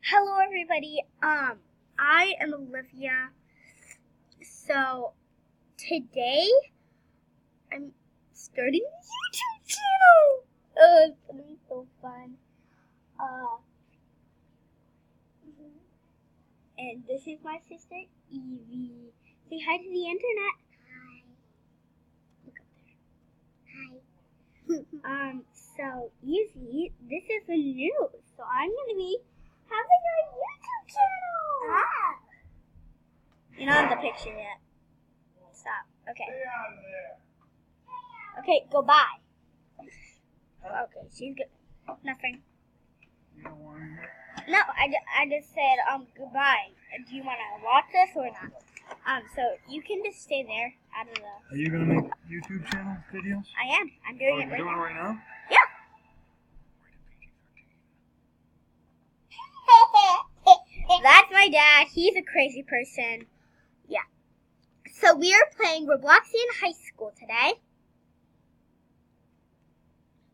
Hello everybody. I am Olivia. So today I'm starting a YouTube channel. Oh, it's gonna be so fun. And this is my sister Evie. Say hi to the internet. Hi. Look up there. Hi. So Evie, this is the news. So I'm gonna be having a YouTube channel. Ah. You're not in the picture yet. Stop. Okay. Okay, go bye. Okay, she's good. Nothing. No, I just said goodbye. Do you want to watch this or not? So you can just stay there out of the. Are you gonna make YouTube channel videos? I am. I'm doing it You're right doing now. it right now? Yeah. That's my dad. He's a crazy person. Yeah. So we are playing Roblox in high school today.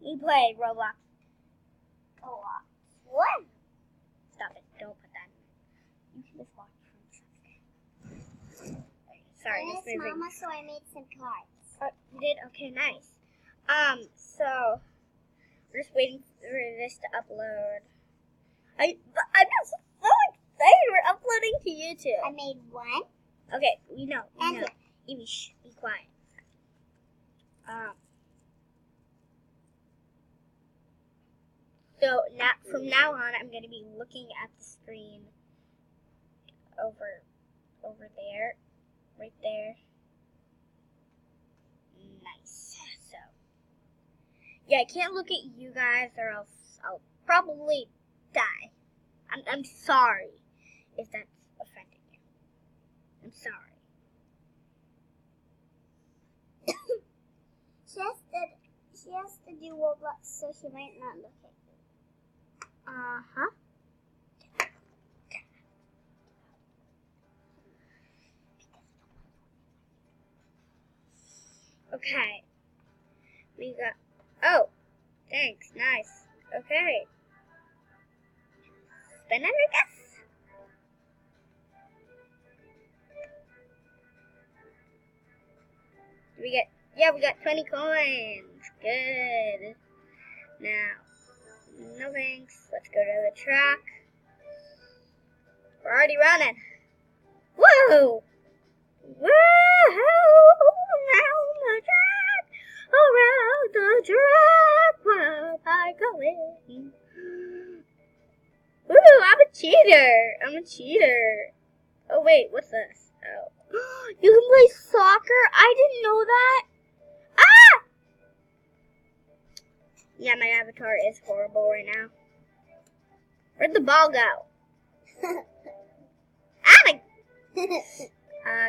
We play Roblox. Oh, what? Stop it. Don't put that in. You can just watch from something. Sorry, Yes, just moving. Mama, so I made some cards. Oh, you did? Okay, nice. So we're just waiting for this to upload. I'm just so excited. We're uploading to YouTube. I made one. Okay, we know. And We know. Evie, shh, be quiet. So now, from now on, I'm going to be looking at the screen over there, right there. Nice. So, yeah, I can't look at you guys, or else I'll probably die. I'm sorry if that's offending you. I'm sorry. She has to do Roblox, so she might not look at you. Uh-huh. Okay. We got... Oh, thanks. Nice. Okay. Spin it, I guess? We get... Yeah, we got 20 coins. Good. Now, no thanks. Let's go to the track. We're already running. Whoa! Whoa! Around the track, while I go in. Ooh, I'm a cheater. Oh wait, what's this? Oh, you can play soccer? I didn't know that. Ah! Yeah, my avatar is horrible right now. Where'd the ball go?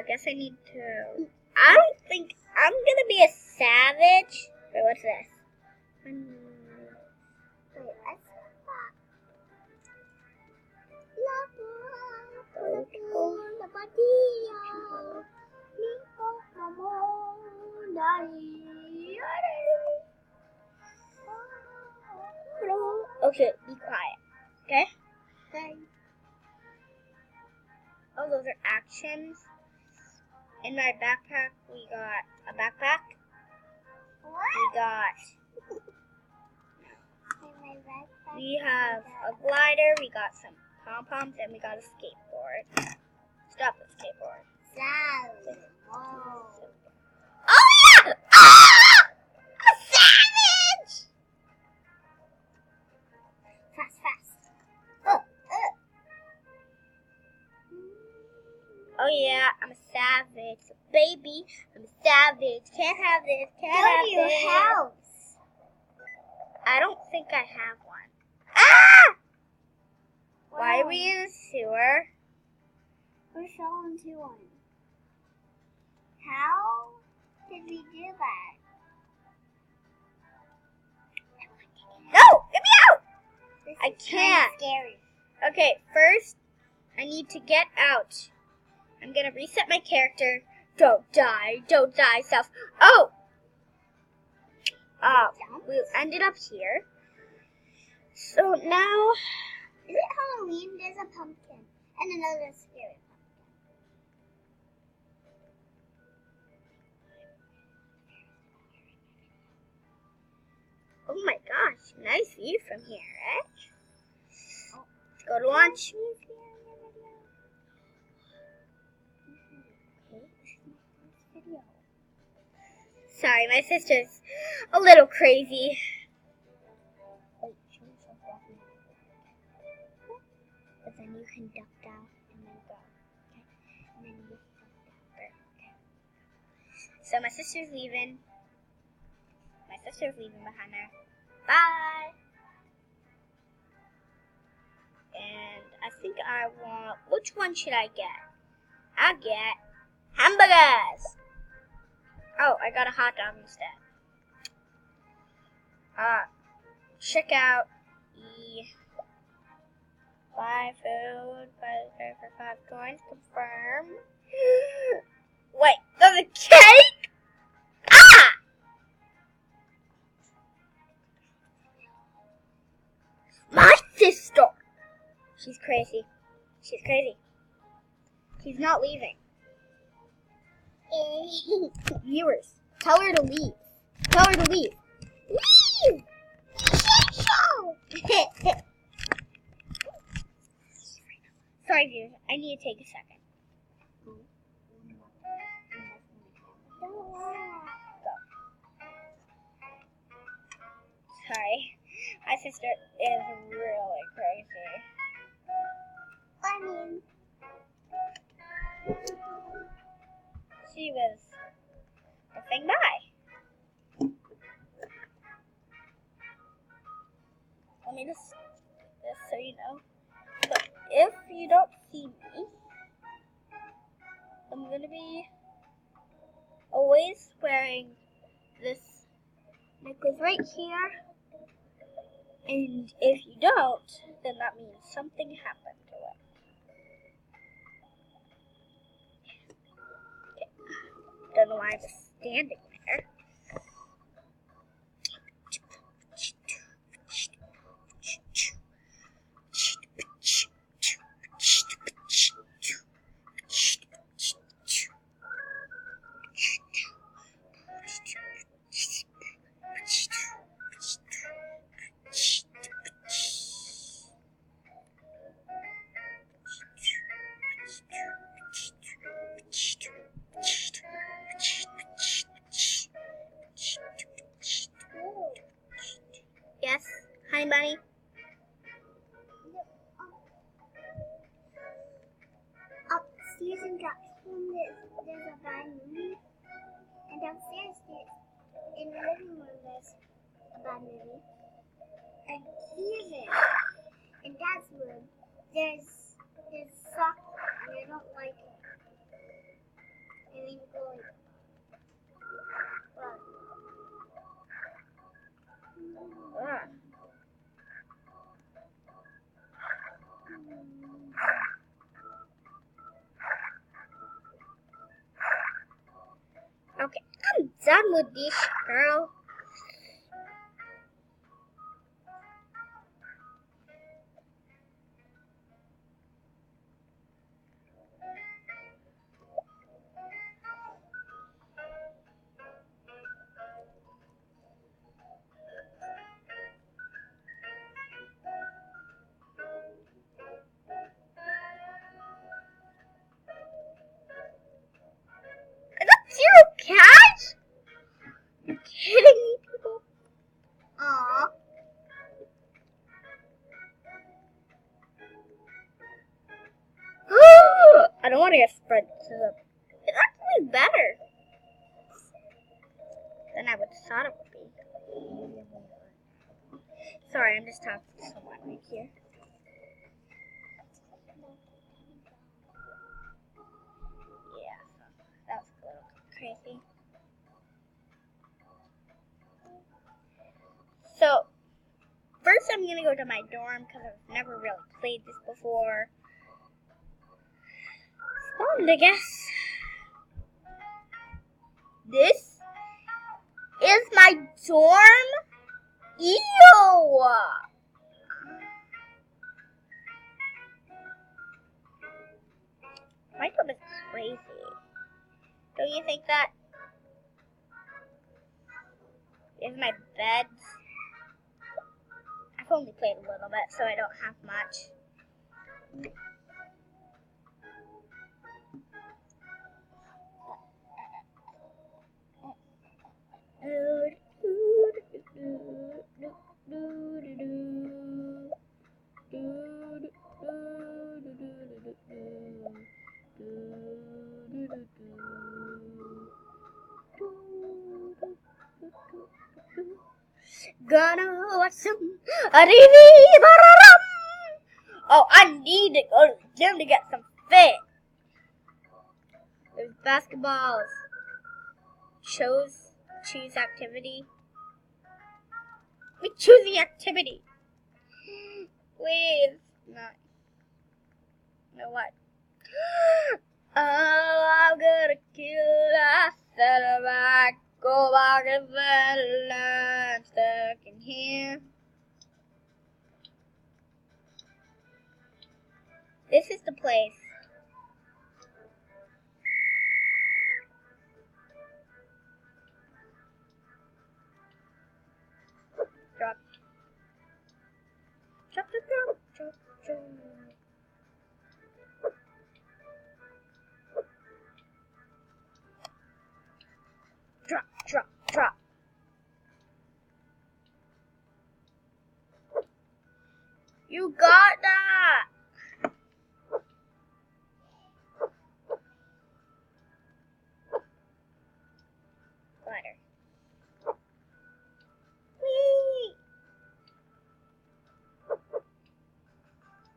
Guess I need to... I don't think I'm gonna be a savage. Wait, what's this? Wait, let's Okay, be quiet. Okay? Okay. Oh, those are actions. In my backpack, we got a backpack. What? We have a glider, we got some pom-poms, and we got a skateboard. Stop the skateboard. Whoa. Oh yeah! Ah! A savage! Fast. Oh yeah, I'm a savage. Baby, I'm a savage. Can't have this, can't have Go to your this. house. I don't think I have one. Ah! Why are Wow. we in a sewer? We're falling to one. How did we do that? No! Get me out! This I is kinda can't. Scary. Okay, first, I need to get out. I'm gonna reset my character. Don't die, self. Oh! We ended up here. So now Is it Halloween? Does And another scary Oh my gosh, nice view from here, eh? Let's go to lunch. Sorry, my sister's a little crazy. But then you can duck down and then go. Okay? And then you duck down there. Okay? So my sister's leaving. My sister's leaving behind her. Bye! And I think I want... Which one should I get? I'll get hamburgers! Oh, I got a hot dog instead. Check out buy food, buy for 5 coins, confirm. Wait, there's a cake? Ah! My sister! She's crazy. She's crazy. She's not leaving. Viewers, tell her to leave. Tell her to leave. Leave! Sorry, viewers. I need to take a second. Go. Sorry. My sister is really crazy. She was saying bye. Let me just so you know. But if you don't see me, I'm gonna be always wearing this necklace right here. And if you don't, then that means something happened to it. Okay. Don't know why I was standing there. Yes, hi, bunny. Upstairs in Jackson, there's a bad movie. And downstairs, in the living room, there's a bad movie. And here, in Dad's room, there's soccer, and I don't like it. I mean, going. Well. Okay, I'm done with this, girl. I got 0 cash? You kidding me, people? Aww. I don't want to get spread to the... It's actually better than I would have thought it would be. Sorry, I'm just talking to someone right here. Yeah, that was a little crazy. So, first I'm going to go to my dorm because I've never really played this before. Fun, I guess. This is my dorm? Ew! My club is crazy. Don't you think that? Here's my beds. I've only played a little bit, so I don't have much. Gonna watch some TV. Oh, I need to go to the gym to get some fit. There's basketballs. Choose activity. We choose the activity. Please. No what? Oh, I'm gonna kill a said go back and I'm stuck in here. This is the place. Drop. Drop, drop, drop, drop, drop. Drop, drop, drop. You got that! Glider. Whee!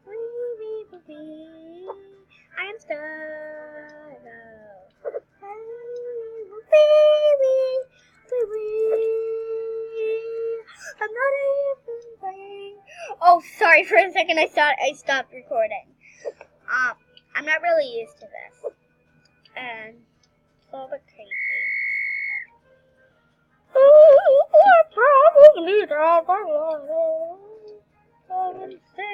Wee, wee, wee, wee. I am stuck. I'm not even playing. Oh, sorry. For a second, I stopped recording. I'm not really used to this, and it's a little bit crazy. Oh, I probably dropped a lot. 7, 6,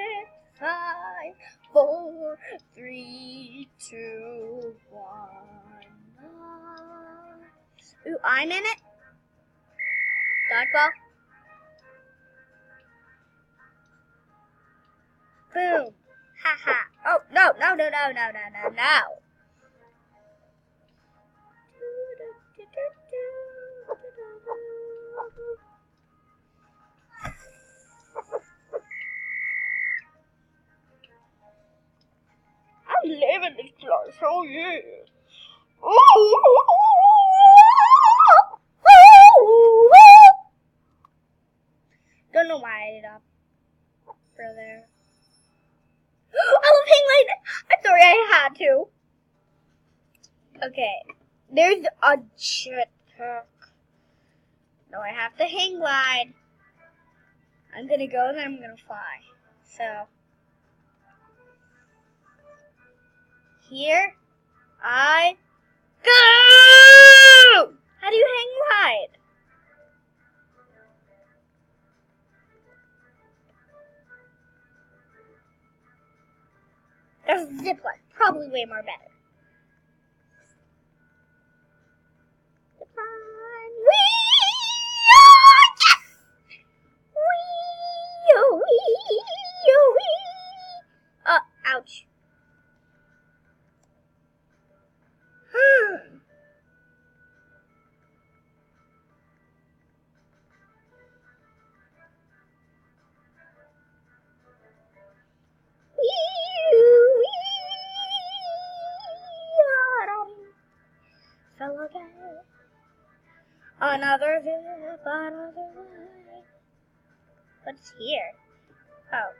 5, 4, 3, 2, 1. Ooh, I'm in it. Dodgeball. Boom. Ha ha. Oh, no. I'm living this place, oh yeah. Don't know why I did up for there. I love hang glide. I'm sorry, I had to. Okay, there's a jetpack. No, I have to hang glide. I'm gonna go, then I'm gonna fly. So, here I go! How do you hang glide? There's a zip line, probably way more better. Zip line, wee! Oh, yes! Wee! Oh, wee! Oh, wee! Ouch. Fell again. Another zip, another way. What's here? Oh.